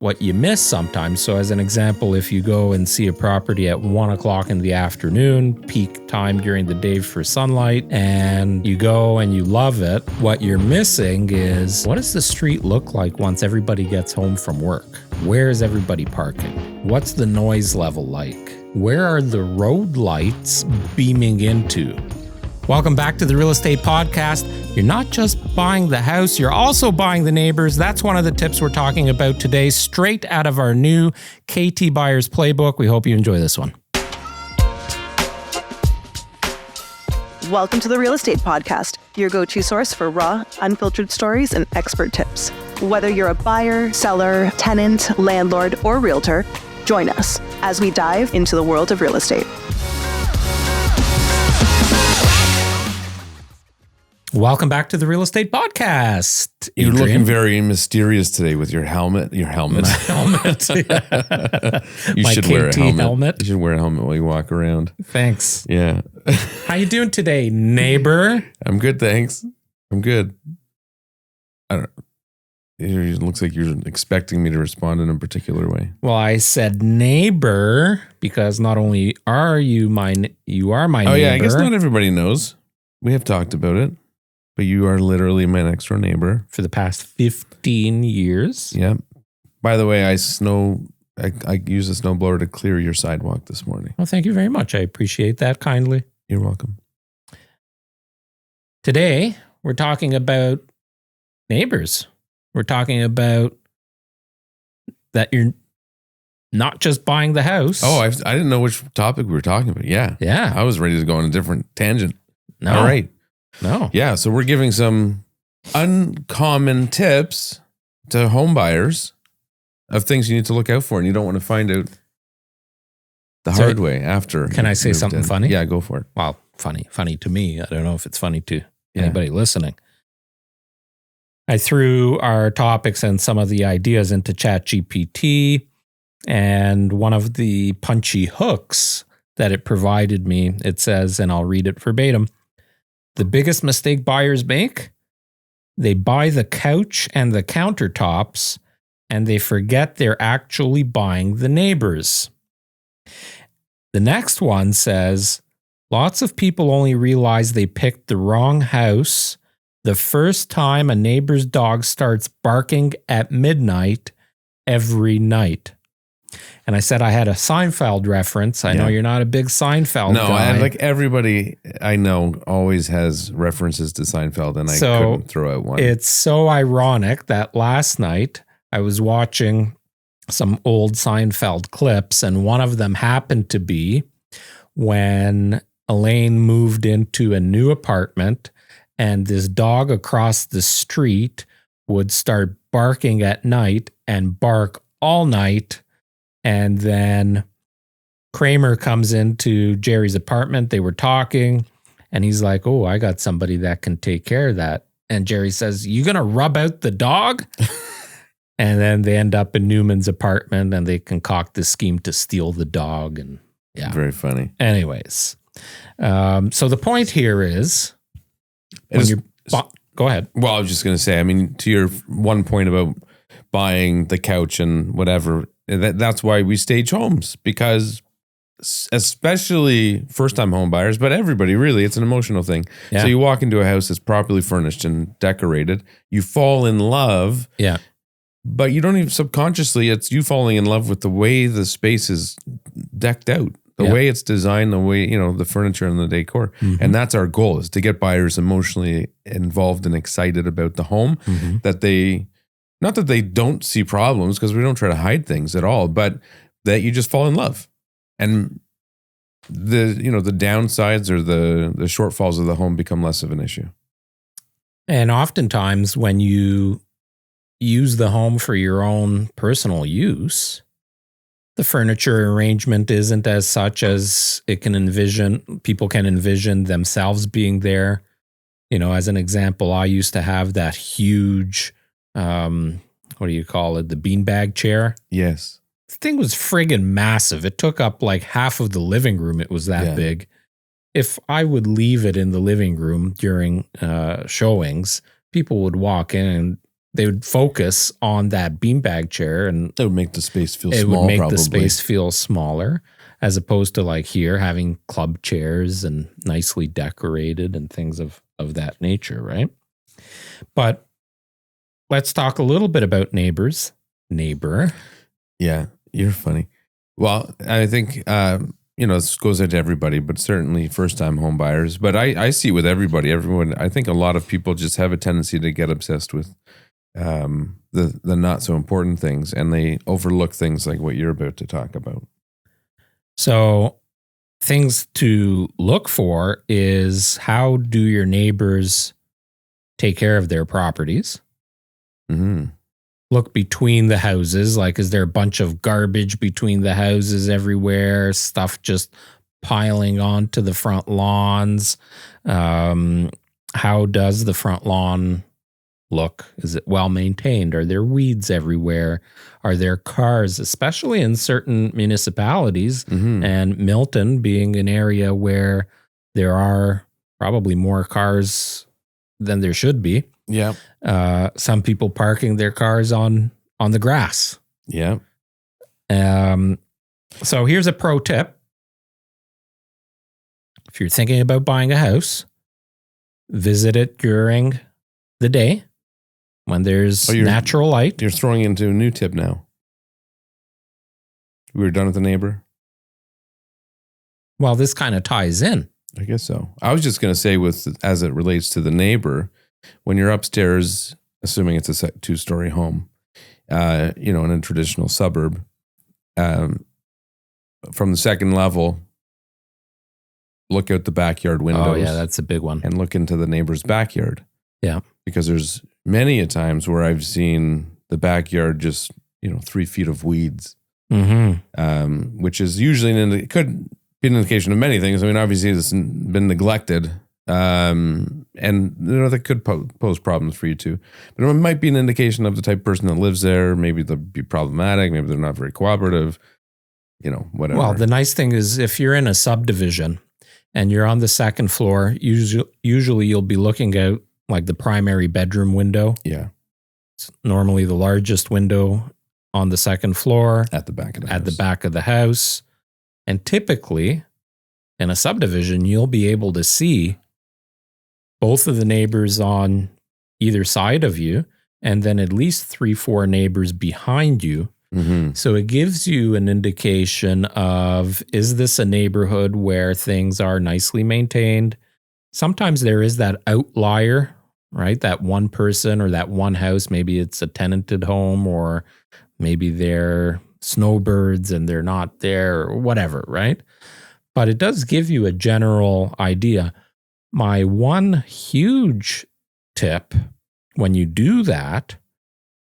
what you miss sometimes. So as an example, if you go and see a property at 1 o'clock in the afternoon, peak time during the day for sunlight, and you go and you love it, what you're missing is, what does the street look like once everybody gets home from work? Where is everybody parking? What's the noise level like? Where are the road lights beaming into? Welcome back to the Real Estate Podcast. You're not just buying the house, you're also buying the neighbors. That's one of the tips we're talking about today, straight out of our new KT Buyers Playbook. We hope you enjoy this one. Welcome to the Real Estate Podcast, your go-to source for raw, unfiltered stories and expert tips. Whether you're a buyer, seller, tenant, landlord, or realtor, join us as we dive into the world of real estate. Welcome back to the Real Estate Podcast. You're looking very mysterious today with your helmet. Your helmet. My helmet. You My should wear a KT helmet. You should wear a helmet while you walk around. Thanks. Yeah. How you doing today, neighbor? I'm good, thanks. I'm good. I don't. It looks like you're expecting me to respond in a particular way. Well, I said neighbor because not only are you my neighbor. Oh yeah, I guess not everybody knows. We have talked about it. But you are literally my next door neighbor. For the past 15 years. Yeah. By the way, I use a snowblower to clear your sidewalk this morning. Well, thank you very much. I appreciate that kindly. You're welcome. Today, we're talking about neighbors. We're talking about that you're not just buying the house. Oh, I didn't know which topic we were talking about. Yeah. Yeah. I was ready to go on a different tangent. No. All right. No. Yeah, so we're giving some uncommon tips to home buyers of things you need to look out for, and you don't want to find out the hard way after. Can I say something funny? Yeah, go for it. Well, funny to me. I don't know if it's funny to anybody listening. I threw our topics and some of the ideas into ChatGPT, and one of the punchy hooks that it provided me, it says, and I'll read it verbatim, the biggest mistake buyers make, they buy the couch and the countertops and they forget they're actually buying the neighbors. The next one says, lots of people only realize they picked the wrong house the first time a neighbor's dog starts barking at midnight every night. And I said I had a Seinfeld reference. I know you're not a big Seinfeld guy. No, like everybody I know always has references to Seinfeld, and I couldn't throw out one. It's so ironic that last night I was watching some old Seinfeld clips, and one of them happened to be when Elaine moved into a new apartment, and this dog across the street would start barking at night and bark all night. And then Kramer comes into Jerry's apartment. They were talking and he's like, oh, I got somebody that can take care of that. And Jerry says, you going to rub out the dog? And then they end up in Newman's apartment and they concoct this scheme to steal the dog. And yeah. Very funny. Anyways. So the point here is, go ahead. Well, I was just going to say, I mean, to your one point about buying the couch and whatever, that's why we stage homes, because especially first-time home buyers, but everybody really, it's an emotional thing. Yeah. So you walk into a house that's properly furnished and decorated, you fall in love. Yeah. But you don't even subconsciously, it's you falling in love with the way the space is decked out, the way it's designed, the way, the furniture and the decor. Mm-hmm. And that's our goal, is to get buyers emotionally involved and excited about the home, that they... Not that they don't see problems, because we don't try to hide things at all, but that you just fall in love. And the downsides or the shortfalls of the home become less of an issue. And oftentimes when you use the home for your own personal use, the furniture arrangement isn't as such as people can envision themselves being there. As an example, I used to have that huge... what do you call it? The beanbag chair. Yes. The thing was friggin' massive. It took up like half of the living room. It was that big. If I would leave it in the living room during showings, people would walk in and they would focus on that beanbag chair, and That would make the space feel it small. would make probably. the space feel smaller, as opposed to like here having club chairs and nicely decorated and things of that nature, right? But let's talk a little bit about Neighbor. Yeah, you're funny. Well, I think this goes out to everybody, but certainly first-time home buyers. But I see with everybody, everyone. I think a lot of people just have a tendency to get obsessed with the not so important things, and they overlook things like what you're about to talk about. So things to look for is, how do your neighbors take care of their properties? Mm-hmm. Look between the houses. Like, is there a bunch of garbage between the houses everywhere? Stuff just piling onto the front lawns? How does the front lawn look? Is it well maintained? Are there weeds everywhere? Are there cars, especially in certain municipalities, and Milton being an area where there are probably more cars than there should be. Yeah. Some people parking their cars on the grass. Yeah. So here's a pro tip. If you're thinking about buying a house, visit it during the day when there's natural light. You're throwing into a new tip now. We were done with the neighbor. Well, this kind of ties in. I guess so. I was just going to say, as it relates to the neighbor, when you're upstairs, assuming it's a 2-story home, in a traditional suburb, from the second level, look out the backyard windows. Oh yeah, that's a big one. And look into the neighbor's backyard. Yeah. Because there's many a times where I've seen the backyard just, 3 feet of weeds, which is usually it could be an indication of many things. I mean, obviously it's been neglected, and that could pose problems for you too. But it might be an indication of the type of person that lives there. Maybe they'll be problematic. Maybe they're not very cooperative. Whatever. Well, the nice thing is, if you're in a subdivision and you're on the second floor, usually you'll be looking out like the primary bedroom window. Yeah. It's normally the largest window on the second floor. At the back of the house. At the back of the house. And typically, in a subdivision, you'll be able to see both of the neighbors on either side of you, and then at least 3-4 neighbors behind you. So it gives you an indication of, is this a neighborhood where things are nicely maintained? Sometimes there is that outlier, right? That one person or that one house, maybe it's a tenanted home, or maybe they're snowbirds and they're not there, or whatever, right? But it does give you a general idea. My one huge tip when you do that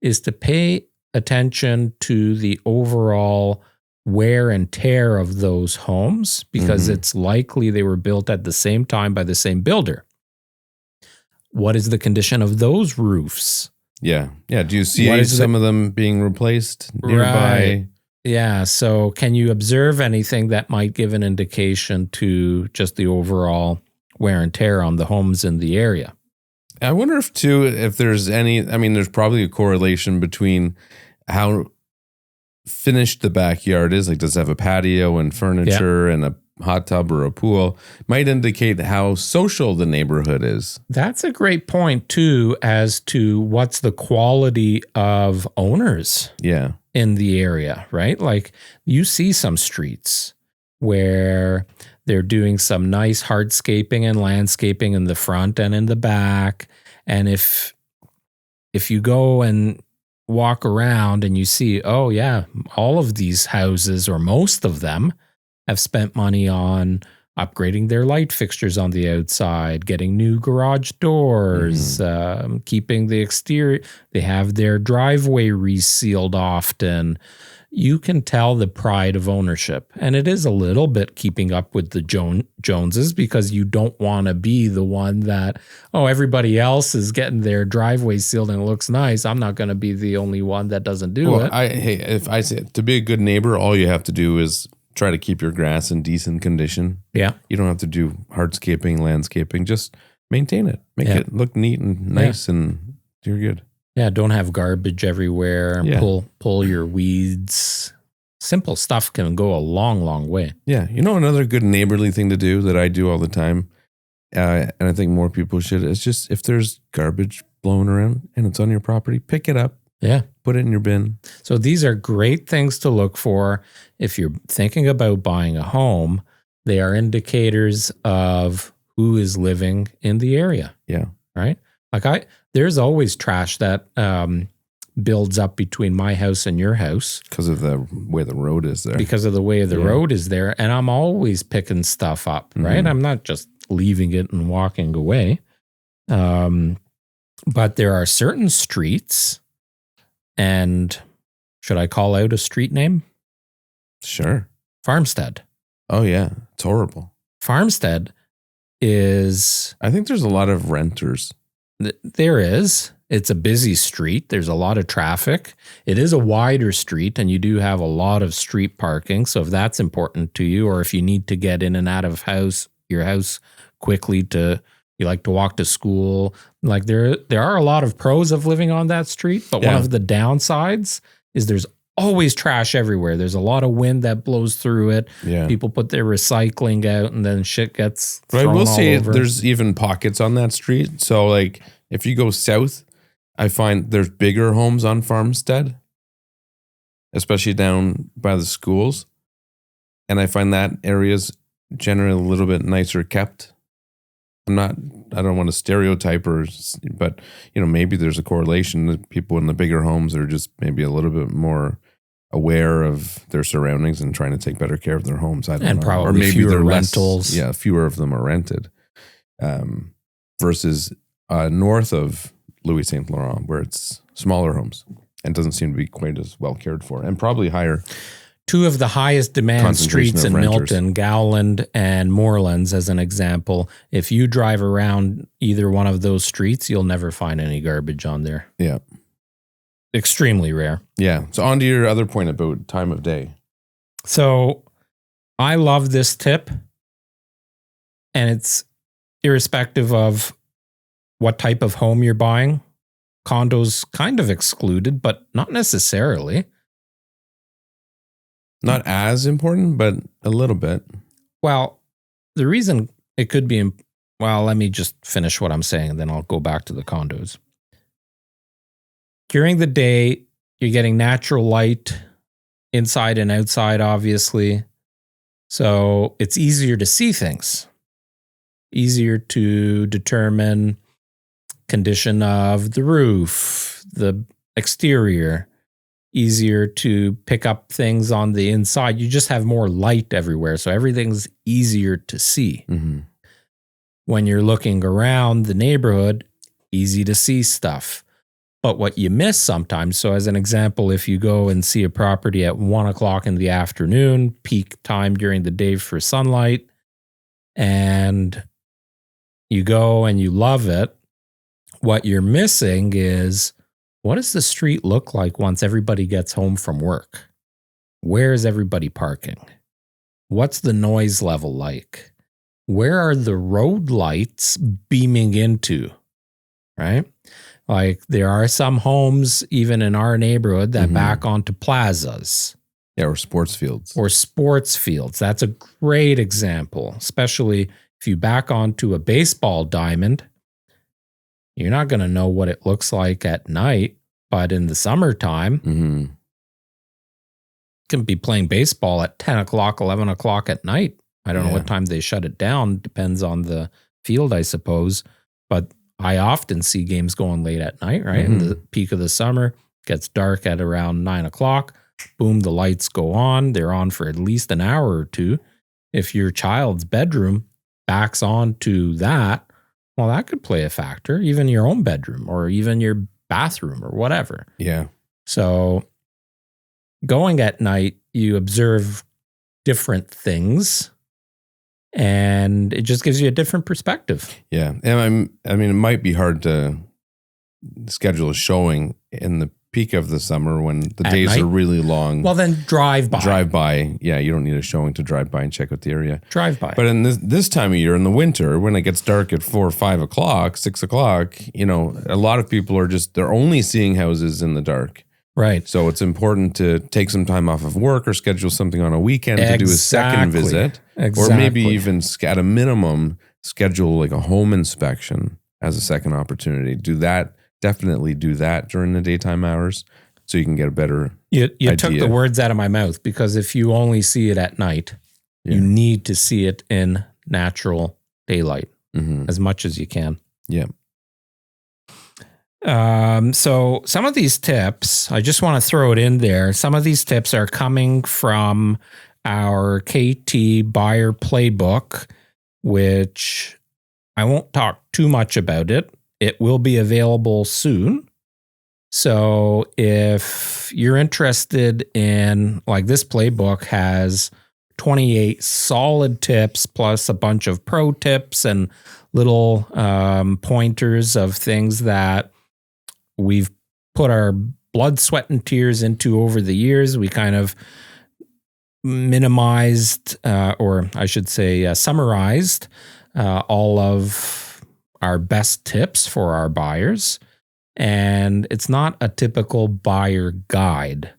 is to pay attention to the overall wear and tear of those homes, because it's likely they were built at the same time by the same builder. What is the condition of those roofs? Yeah. Yeah. Do you see some of them being replaced nearby? Right. Yeah. So can you observe anything that might give an indication to just the overall wear and tear on the homes in the area? I wonder if there's there's probably a correlation between how finished the backyard is. Like, does it have a patio and furniture and a hot tub or a pool? Might indicate how social the neighborhood is. That's a great point too, as to what's the quality of owners in the area, right? Like, you see some streets where they're doing some nice hardscaping and landscaping in the front and in the back. And if you go and walk around and you see, oh yeah, all of these houses, or most of them, have spent money on upgrading their light fixtures on the outside, getting new garage doors, keeping the exterior. They have their driveway resealed often. You can tell the pride of ownership. And it is a little bit keeping up with the Joneses, because you don't want to be the one that, everybody else is getting their driveway sealed and it looks nice. I'm not going to be the only one that doesn't do it. If I say, to be a good neighbor, all you have to do is try to keep your grass in decent condition. Yeah. You don't have to do hardscaping, landscaping. Just maintain it. Make it look neat and nice, and you're good. Yeah, don't have garbage everywhere. Yeah. Pull your weeds. Simple stuff can go a long, long way. Yeah. You know, another good neighborly thing to do that I do all the time, and I think more people should, is just if there's garbage blowing around and it's on your property, pick it up. Yeah. Put it in your bin. So these are great things to look for if you're thinking about buying a home. They are indicators of who is living in the area. Yeah. Right? Like there's always trash that builds up between my house and your house. Because of the way the road is there. Because of the way the road is there. And I'm always picking stuff up, right? I'm not just leaving it and walking away. But there are certain streets, and should I call out a street name? Sure. Farmstead. Oh, yeah. It's horrible. Farmstead is... I think there's a lot of renters. There is. It's a busy street. There's a lot of traffic. It is a wider street, and you do have a lot of street parking. So if that's important to you, or if you need to get in and out of your house quickly you like to walk to school, like there are a lot of pros of living on that street, but one of the downsides is there's always trash everywhere. There's a lot of wind that blows through it. Yeah. People put their recycling out, and then shit gets thrown But I will say over. there's even pockets on that street. So like if you go south, I find there's bigger homes on Farmstead, especially down by the schools. And I find that area's generally a little bit nicer kept. I don't want to stereotype but you know, maybe there's a correlation that people in the bigger homes are just maybe a little bit more aware of their surroundings and trying to take better care of their homes. I don't know. And probably or maybe fewer they're rentals. Fewer of them are rented. Versus north of Louis Saint Laurent, where it's smaller homes and doesn't seem to be quite as well cared for, and probably higher. Two of the highest demand streets in Milton, Gowland and Moorlands, as an example. If you drive around either one of those streets, you'll never find any garbage on there. Yeah. Extremely rare. Yeah. So on to your other point about time of day. So I love this tip, and it's irrespective of what type of home you're buying. Condos kind of excluded, but not necessarily. Not as important, but a little bit. Well, the reason it could be, let me just finish what I'm saying, and then I'll go back to the condos. During the day, you're getting natural light inside and outside, obviously. So it's easier to see things, easier to determine condition of the roof, the exterior, easier to pick up things on the inside. You just have more light everywhere, so everything's easier to see. Mm-hmm. When you're looking around the neighborhood, easy to see stuff. But what you miss sometimes, so as an example, if you go and see a property at 1 o'clock in the afternoon, peak time during the day for sunlight, and you go and you love it, what you're missing is, what does the street look like once everybody gets home from work? Where is everybody parking? What's the noise level like? Where are the road lights beaming into? Right? Like there are some homes, even in our neighborhood, that back onto plazas. Yeah, or sports fields. That's a great example, especially if you back onto a baseball diamond. You're not going to know what it looks like at night, but in the summertime, can be playing baseball at 10 o'clock, 11 o'clock at night. I don't know what time they shut it down. Depends on the field, I suppose. But I often see games going late at night, right? In the peak of the summer, gets dark at around 9 o'clock. Boom, the lights go on. They're on for at least an hour or two. If your child's bedroom backs onto that, well, that could play a factor, even your own bedroom or even your bathroom or whatever. Yeah. So going at night, you observe different things, and it just gives you a different perspective. Yeah. And it might be hard to schedule a showing in the peak of the summer when the At days night? are really long. Well, then drive by. Drive by. Yeah, you don't need a showing to drive by and check out the area. Drive by. But in this time of year, in the winter, when it gets dark at 4 or 5 o'clock, 6 o'clock, you know, a lot of people are they're only seeing houses in the dark. Right. So it's important to take some time off of work or schedule something on a weekend to do a second visit. Or maybe even at a minimum, schedule like a home inspection as a second opportunity. Definitely do that during the daytime hours so you can get a better You idea. took the words out of my mouth, because if you only see it at night, you need to see it in natural daylight as much as you can. Yeah. So some of these tips, I just want to throw it in there. Some of these tips are coming from our KT Buyer Playbook, which I won't talk too much about it. It will be available soon. So if you're interested in, like, this playbook has 28 solid tips plus a bunch of pro tips and little pointers of things that we've put our blood, sweat, and tears into over the years. We kind of minimized, or I should say summarized all of our best tips for our buyers. And it's not a typical buyer guide.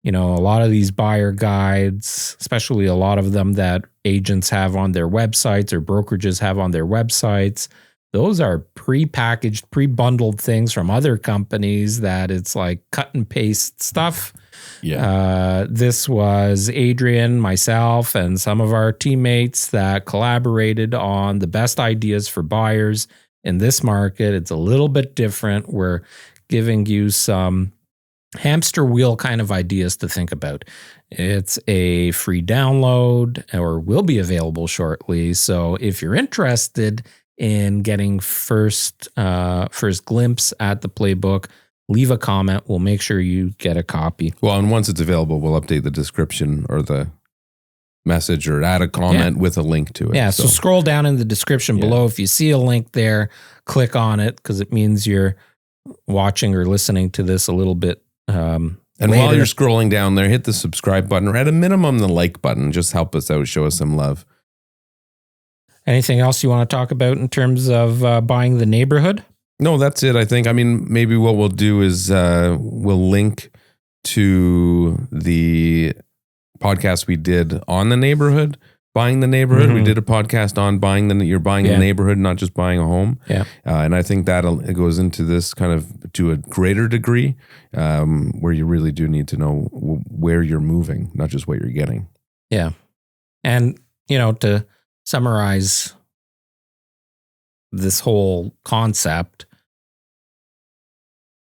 You know, a lot of these buyer guides, especially a lot of them that agents have on their websites or brokerages have on their websites, those are pre-packaged, pre-bundled things from other companies that it's like cut and paste stuff. Yeah. This was Adrian, myself, and some of our teammates that collaborated on the best ideas for buyers in this market. It's a little bit different. We're giving you some hamster wheel kind of ideas to think about. It's a free download, or will be available shortly. So if you're interested in getting first glimpse at the playbook, leave a comment. We'll make sure you get a copy. Well, and once it's available, we'll update the description or the message or add a comment with a link to it. Yeah, so scroll down in the description below. If you see a link there, click on it, because it means you're watching or listening to this a little bit and later. while you're scrolling down there, hit the subscribe button, or at a minimum, the like button. Just help us out, show us some love. Anything else you want to talk about in terms of buying the neighborhood? No, that's it, I think. I mean, maybe what we'll do is we'll link to the podcast we did on the neighborhood, buying the neighborhood. Mm-hmm. We did a podcast on buying the neighborhood, not just buying a home. Yeah. And I think it goes into this kind of to a greater degree, where you really do need to know where you're moving, not just what you're getting. Yeah. And, you know, to summarize this whole concept,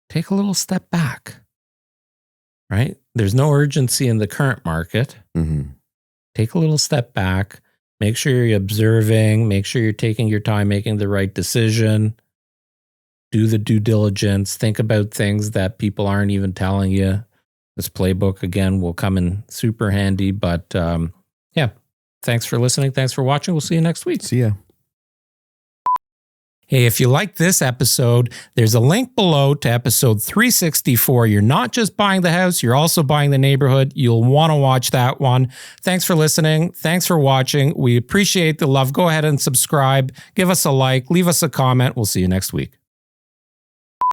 take a little step back, right? There's no urgency in the current market. Mm-hmm. Take a little step back, make sure you're observing, make sure you're taking your time, making the right decision, do the due diligence, think about things that people aren't even telling you. This playbook, again, will come in super handy. But yeah, thanks for listening. Thanks for watching. We'll see you next week. See ya. Hey, if you like this episode, there's a link below to episode 364. You're not just buying the house, you're also buying the neighborhood. You'll want to watch that one. Thanks for listening. Thanks for watching. We appreciate the love. Go ahead and subscribe. Give us a like. Leave us a comment. We'll see you next week.